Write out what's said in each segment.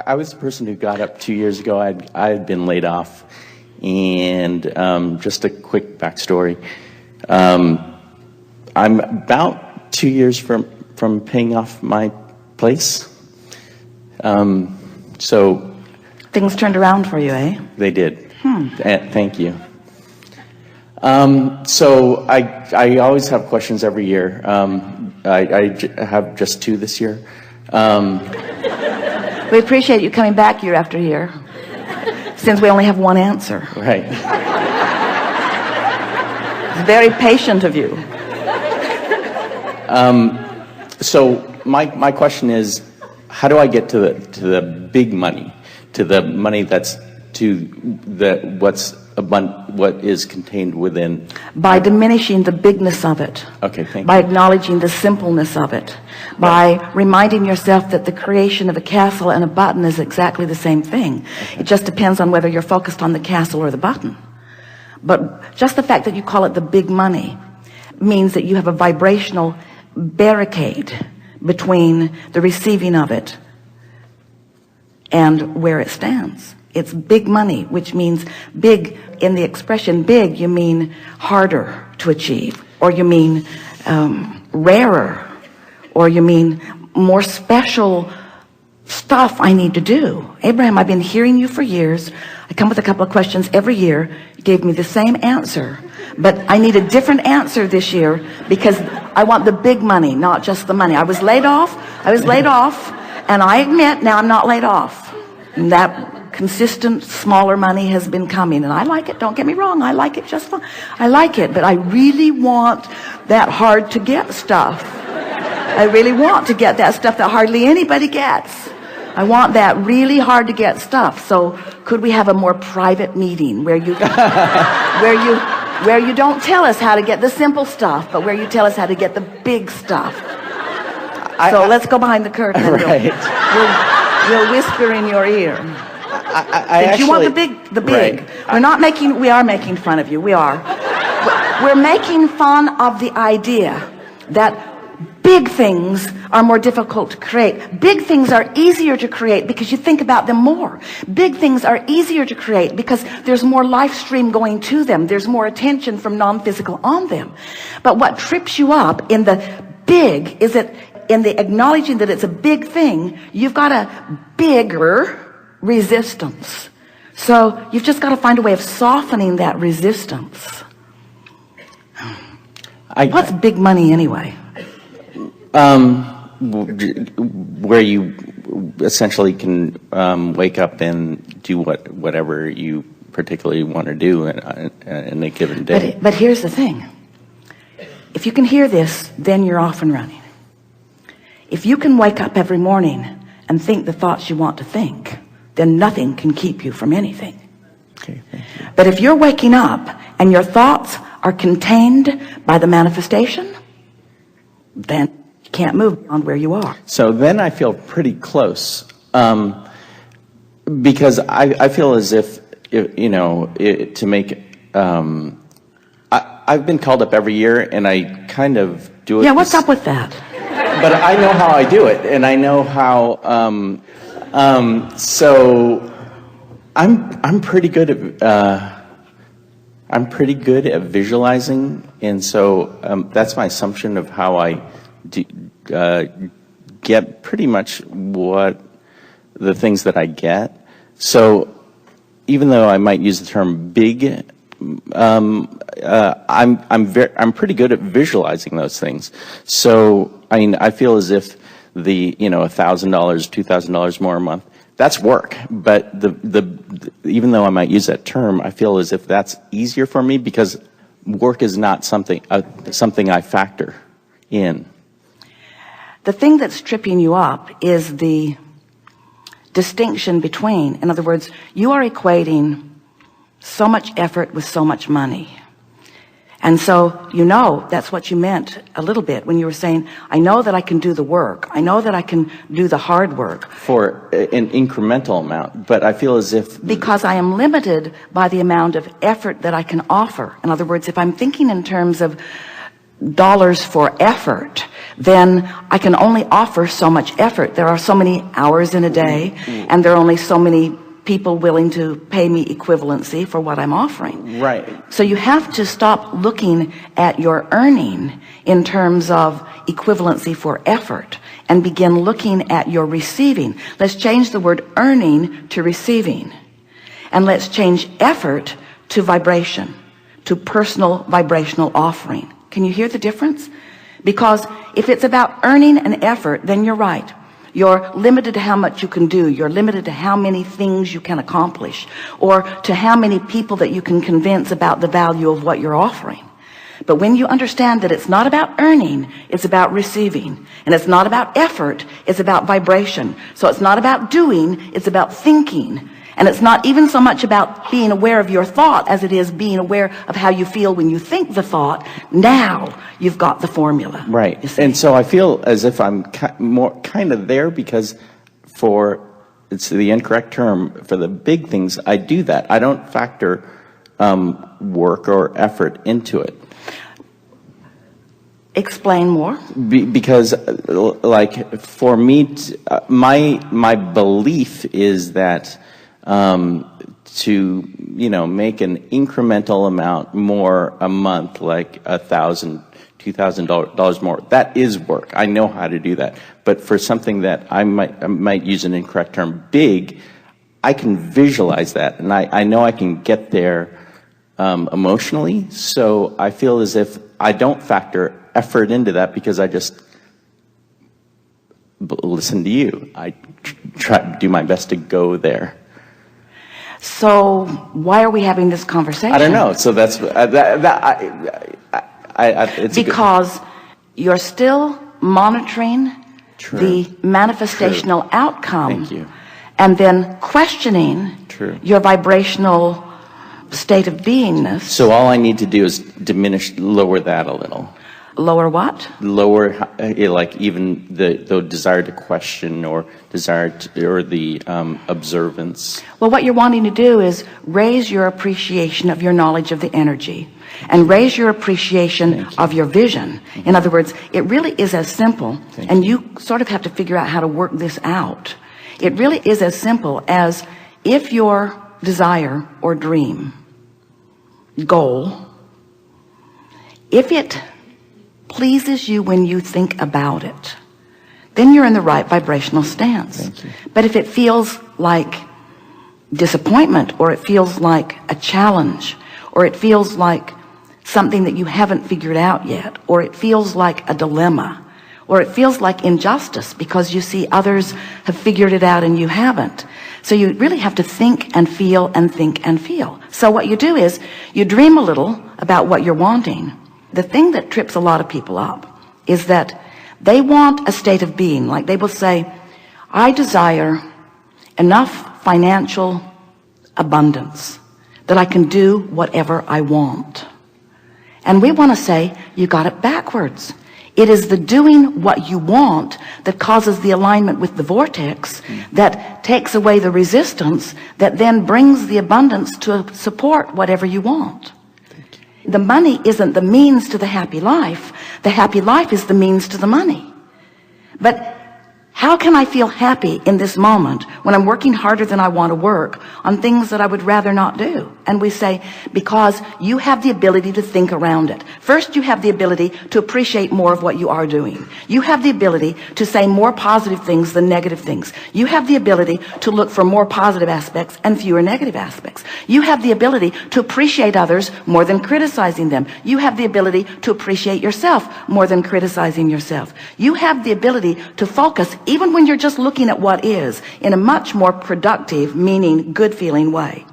I was the person who got up 2 years ago. I had been laid off, and just a quick backstory. I'm about 2 years from paying off my place. So things turned around for you, eh? They did. Thank you. So I always have questions every year. I have just 2 this year. We appreciate you coming back year after year, since we only have one answer. Right. It's very patient of you. So my question is, how do I get to the big money, to the money that's what is contained within? By diminishing the bigness of it. Okay, thank you. By acknowledging the simpleness of it. By reminding yourself that the creation of a castle and a button is exactly the same thing. Okay. It just depends on whether you're focused on the castle or the button. But just the fact that you call it the big money means that you have a vibrational barricade between the receiving of it and where it stands. It's big money, which means big. In the expression big, you mean harder to achieve, or you mean rarer, or you mean more special stuff I need to do. Abraham, I've been hearing you for years. I come with a couple of questions every year. You gave me the same answer, but I need a different answer this year because I want the big money, not just the money. I was laid off, and I admit now I'm not laid off. And that consistent smaller money has been coming, and I like it. Don't get me wrong, I like it just fine. I like it, but I really want that hard to get stuff. I really want to get that stuff that hardly anybody gets. I want that really hard to get stuff. So could we have a more private meeting where you where you don't tell us how to get the simple stuff, but where you tell us how to get the big stuff? So let's go behind the curtain. Right. We'll whisper in your ear. Actually, you want the big. Right. We are making fun of you. We are. We're making fun of the idea that big things are more difficult to create. Big things are easier to create because you think about them more. Big things are easier to create because there's more life stream going to them. There's more attention from non-physical on them. But what trips you up in the big is that in the acknowledging that it's a big thing, you've got a bigger resistance. So you've just got to find a way of softening that resistance. What's big money anyway? Where you essentially can wake up and do whatever you particularly want to do in a given day. But here's the thing. If you can hear this, then you're off and running. If you can wake up every morning and think the thoughts you want to think, then nothing can keep you from anything. Okay, thank you. But if you're waking up and your thoughts are contained by the manifestation, then you can't move beyond where you are. So then I feel pretty close, because I feel as if to make I've been called up every year, and I kind of do it. Yeah, what's up with that? But I know how I do it, and I know how. So I'm pretty good at visualizing, and so that's my assumption of how I get pretty much what the things that I get. So even though I might use the term big, I'm pretty good at visualizing those things. So I mean, I feel as if the $1,000, $2,000 more a month, that's work. But even though I might use that term, I feel as if that's easier for me because work is not something I factor in. The thing that's tripping you up is the distinction between, in other words, you are equating so much effort with so much money. And so, that's what you meant a little bit when you were saying, I know that I can do the work. I know that I can do the hard work. For an incremental amount, but I feel as if... Because I am limited by the amount of effort that I can offer. In other words, if I'm thinking in terms of dollars for effort, then I can only offer so much effort. There are so many hours in a day, and there are only so many people willing to pay me equivalency for what I'm offering. Right. So you have to stop looking at your earning in terms of equivalency for effort and begin looking at your receiving. Let's change the word earning to receiving, and let's change effort to vibration, to personal vibrational offering. Can you hear the difference? Because if it's about earning an effort, then you're right. You're limited to how much you can do. You're limited to how many things you can accomplish, or to how many people that you can convince about the value of what you're offering. But when you understand that it's not about earning, it's about receiving. And it's not about effort, it's about vibration. So it's not about doing, it's about thinking. And it's not even so much about being aware of your thought as it is being aware of how you feel when you think the thought. Now you've got the formula. Right. And so I feel as if I'm more kind of there, because it's the incorrect term, for the big things, I do that. I don't factor work or effort into it. Explain more. Because, like, for me, my belief is that to make an incremental amount more a month, like $1,000, $2,000 more, that is work. I know how to do that. But for something that I might use an incorrect term, big, I can visualize that, and I know I can get there emotionally. So I feel as if I don't factor effort into that, because I just listen to you. I try to do my best to go there. So why are we having this conversation? I don't know. So that's it's because you're still monitoring the manifestational outcome. Thank you. And then questioning your vibrational state of beingness. So all I need to do is lower that a little. Lower what? Lower, like, even the desire to question, or desire to, or the observance. Well, what you're wanting to do is raise your appreciation of your knowledge of the energy, and raise your appreciation of your vision. In other words, it really is as simple, and you sort of have to figure out how to work this out. It really is as simple as, if your desire or dream, goal, if it pleases you when you think about it, then you're in the right vibrational stance. But if it feels like disappointment, or it feels like a challenge, or it feels like something that you haven't figured out yet, or it feels like a dilemma, or it feels like injustice because you see others have figured it out and you haven't. So you really have to think and feel and think and feel. So what you do is you dream a little about what you're wanting. The thing that trips a lot of people up is that they want a state of being. Like, they will say, I desire enough financial abundance that I can do whatever I want. And we want to say, you got it backwards. It is the doing what you want that causes the alignment with the vortex, that takes away the resistance, that then brings the abundance to support whatever you want. The money isn't the means to the happy life. The happy life is the means to the money. But how can I feel happy in this moment when I'm working harder than I want to work on things that I would rather not do? And we say, because you have the ability to think around it. First, you have the ability to appreciate more of what you are doing. You have the ability to say more positive things than negative things. You have the ability to look for more positive aspects and fewer negative aspects. You have the ability to appreciate others more than criticizing them. You have the ability to appreciate yourself more than criticizing yourself. You have the ability to focus, even when you're just looking at what is, in a much more productive, meaning, good feeling way.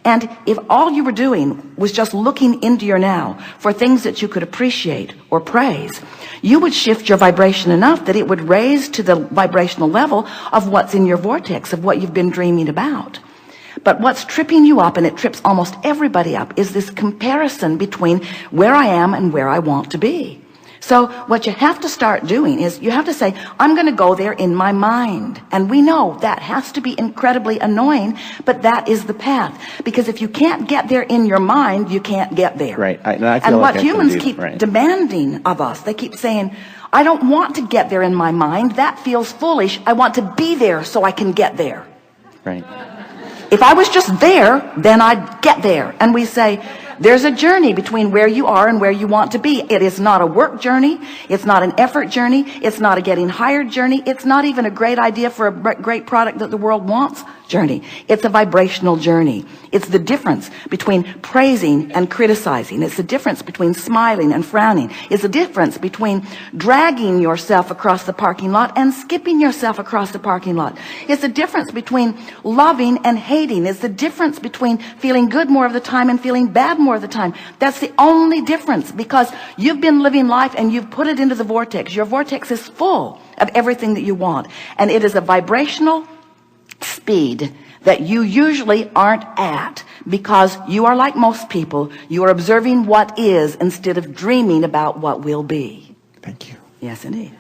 And if all you were doing was just looking into your now for things that you could appreciate or praise, you would shift your vibration enough that it would raise to the vibrational level of what's in your vortex, of what you've been dreaming about. But what's tripping you up, and it trips almost everybody up, is this comparison between where I am and where I want to be. So what you have to start doing is you have to say, I'm going to go there in my mind. And we know that has to be incredibly annoying, but that is the path. Because if you can't get there in your mind, you can't get there. Right. And I feel and like what I can humans do- keep right. demanding of us, they keep saying, I don't want to get there in my mind. That feels foolish. I want to be there so I can get there. Right. If I was just there, then I'd get there. And we say, there's a journey between where you are and where you want to be. It is not a work journey. It's not an effort journey. It's not a getting hired journey. It's not even a great idea for a great product that the world wants journey. It's a vibrational journey. It's the difference between praising and criticizing. It's the difference between smiling and frowning. It's the difference between dragging yourself across the parking lot and skipping yourself across the parking lot. It's the difference between loving and hating. It's the difference between feeling good more of the time and feeling bad more of the time. That's the only difference, because you've been living life and you've put it into the vortex. Your vortex is full of everything that you want, and it is a vibrational speed that you usually aren't at, because you are like most people. You are observing what is instead of dreaming about what will be. Thank you. Yes, indeed.